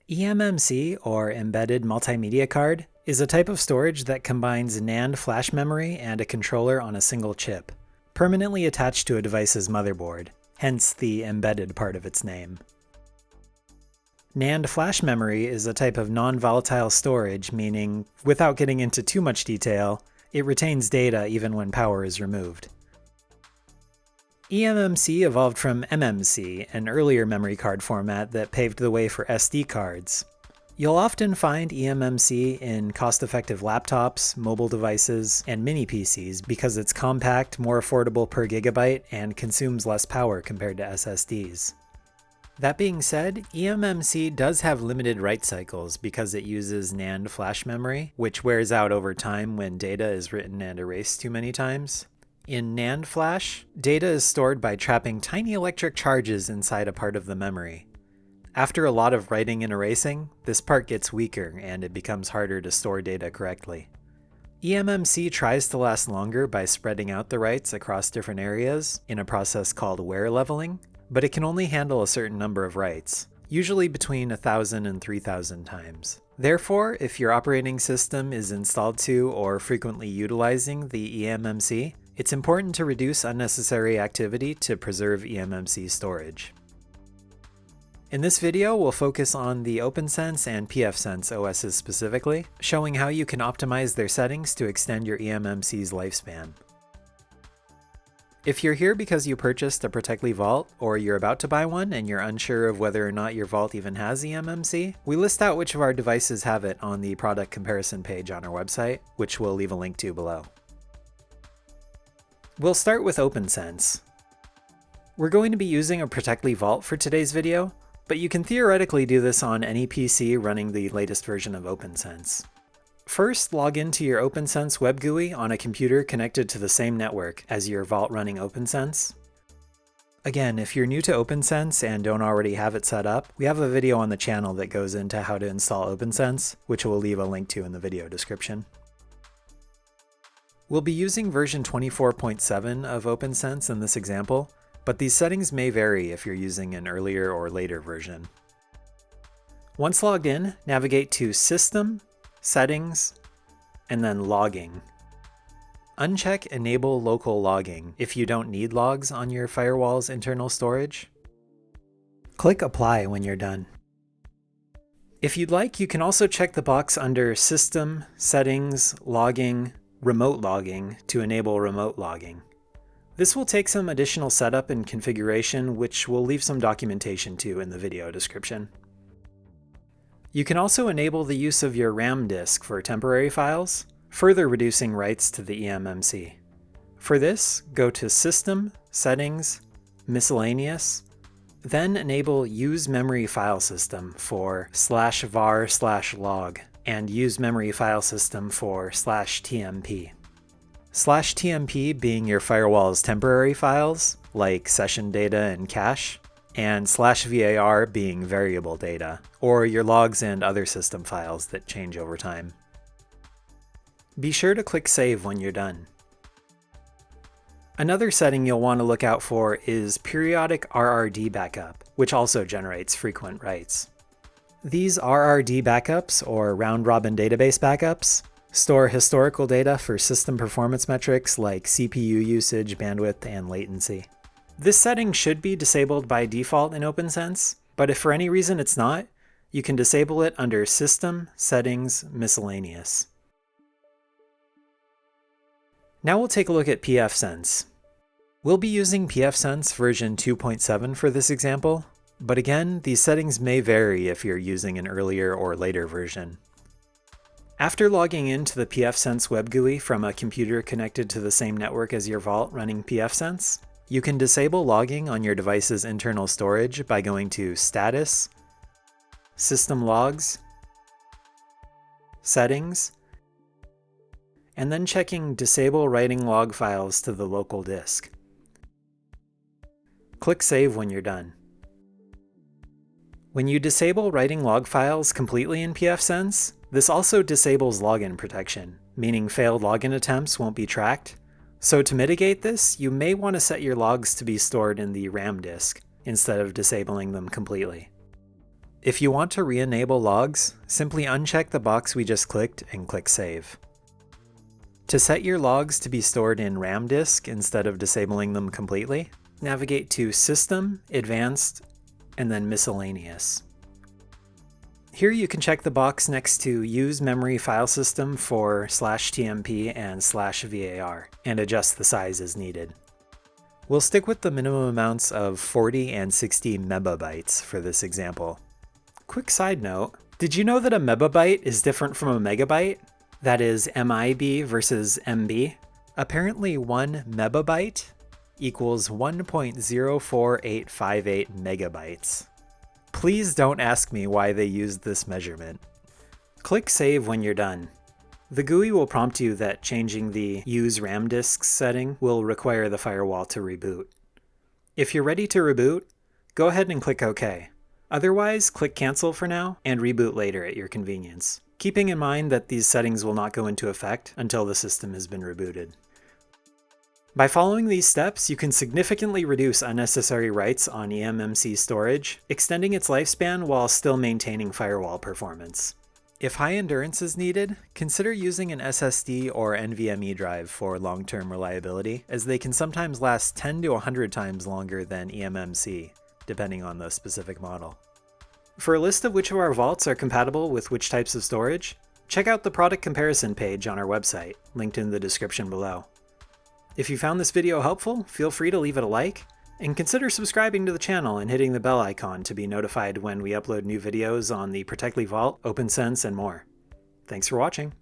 eMMC, or Embedded Multimedia Card, is a type of storage that combines NAND flash memory and a controller on a single chip, permanently attached to a device's motherboard, hence the embedded part of its name. NAND flash memory is a type of non-volatile storage, meaning, without getting into too much detail, it retains data even when power is removed. eMMC evolved from MMC, an earlier memory card format that paved the way for SD cards. You'll often find eMMC in cost-effective laptops, mobile devices, and mini PCs because it's compact, more affordable per gigabyte, and consumes less power compared to SSDs. That being said, eMMC does have limited write cycles because it uses NAND flash memory, which wears out over time when data is written and erased too many times. In NAND flash, data is stored by trapping tiny electric charges inside a part of the memory. After a lot of writing and erasing, this part gets weaker and it becomes harder to store data correctly. eMMC tries to last longer by spreading out the writes across different areas in a process called wear leveling, but it can only handle a certain number of writes, usually between 1,000 and 3,000 times. Therefore, if your operating system is installed to or frequently utilizing the eMMC, it's important to reduce unnecessary activity to preserve eMMC storage. In this video, we'll focus on the OPNsense and pfSense OSs specifically, showing how you can optimize their settings to extend your eMMC's lifespan. If you're here because you purchased a Protectly Vault, or you're about to buy one and you're unsure of whether or not your vault even has eMMC, we list out which of our devices have it on the product comparison page on our website, which we'll leave a link to below. We'll start with OPNsense. We're going to be using a Protectly Vault for today's video, but you can theoretically do this on any PC running the latest version of OPNsense. First, log into your OPNsense web GUI on a computer connected to the same network as your Vault running OPNsense. Again, if you're new to OPNsense and don't already have it set up, we have a video on the channel that goes into how to install OPNsense, which we'll leave a link to in the video description. We'll be using version 24.7 of OPNsense in this example, but these settings may vary if you're using an earlier or later version. Once logged in, navigate to System, Settings, and then Logging. Uncheck Enable Local Logging if you don't need logs on your firewall's internal storage. Click Apply when you're done. If you'd like, you can also check the box under System, Settings, Logging, Remote Logging to enable remote logging. This will take some additional setup and configuration, which we'll leave some documentation to in the video description. You can also enable the use of your RAM disk for temporary files, further reducing writes to the eMMC. For this, go to System, Settings, Miscellaneous, then enable Use Memory File System for /var/log and Use Memory File System for /tmp. /tmp being your firewall's temporary files, like session data and cache, and /var being variable data, or your logs and other system files that change over time. Be sure to click Save when you're done. Another setting you'll want to look out for is periodic RRD backup, which also generates frequent writes. These RRD backups, or round-robin database backups, store historical data for system performance metrics like CPU usage, bandwidth, and latency. This setting should be disabled by default in OPNsense, but if for any reason it's not, you can disable it under System, Settings, Miscellaneous. Now we'll take a look at pfSense. We'll be using pfSense version 2.7 for this example, but again, these settings may vary if you're using an earlier or later version. After logging into the pfSense web GUI from a computer connected to the same network as your Vault running pfSense, you can disable logging on your device's internal storage by going to Status, System Logs, Settings, and then checking Disable Writing Log Files to the local disk. Click Save when you're done. When you disable writing log files completely in pfSense, this also disables login protection, meaning failed login attempts won't be tracked. So to mitigate this, you may want to set your logs to be stored in the RAM disk, instead of disabling them completely. If you want to re-enable logs, simply uncheck the box we just clicked and click Save. To set your logs to be stored in RAM disk instead of disabling them completely, navigate to System, Advanced, and then Miscellaneous. Here you can check the box next to Use Memory File System for /TMP and /VAR, and adjust the size as needed. We'll stick with the minimum amounts of 40 and 60 megabytes for this example. Quick side note, did you know that a megabyte is different from a megabyte? That is MIB versus MB. Apparently 1 megabyte equals 1.04858 megabytes. Please don't ask me why they used this measurement. Click Save when you're done. The GUI will prompt you that changing the Use RAM Disks setting will require the firewall to reboot. If you're ready to reboot, go ahead and click OK. Otherwise, click Cancel for now and reboot later at your convenience, keeping in mind that these settings will not go into effect until the system has been rebooted. By following these steps, you can significantly reduce unnecessary writes on eMMC storage, extending its lifespan while still maintaining firewall performance. If high endurance is needed, consider using an SSD or NVMe drive for long-term reliability, as they can sometimes last 10 to 100 times longer than eMMC, depending on the specific model. For a list of which of our vaults are compatible with which types of storage, check out the product comparison page on our website, linked in the description below. If you found this video helpful, feel free to leave it a like, and consider subscribing to the channel and hitting the bell icon to be notified when we upload new videos on the Protectly Vault, OPNsense, and more. Thanks for watching.